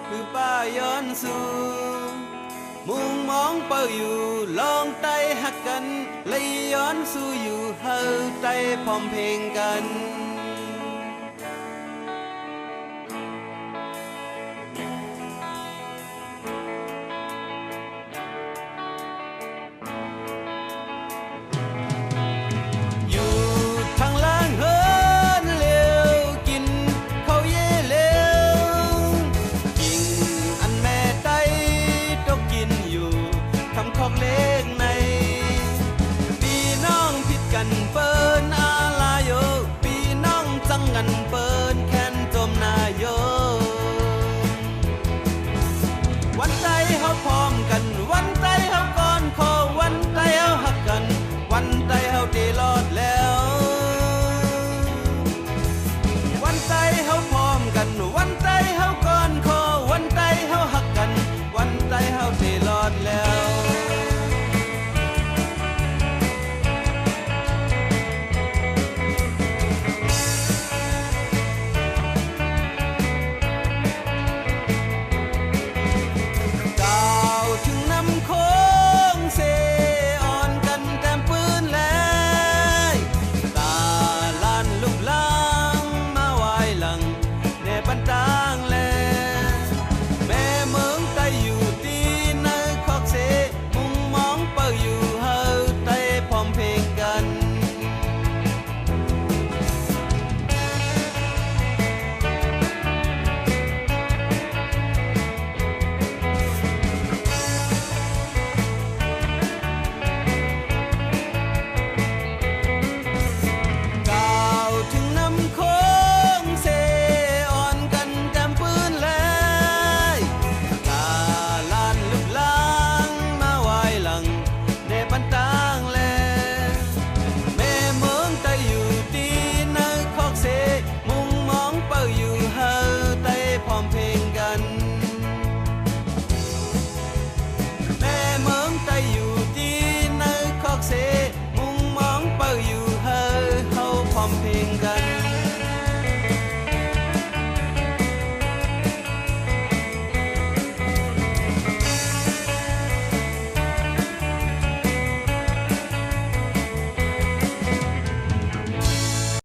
คือป้าย้อนสู่มุงมองเป้าอยู่ลองไต้หักกันเลยย้อนสู่อยู่เฮาไต้พร้อมเพลงกันอยู่ทางล่างเฮินเร็วกินข้าวเย่เร็วกิ่งอันแม่ไต้ตกกินอยู่ทำคอกเล็กในพี่น้องผิดกันเปิ้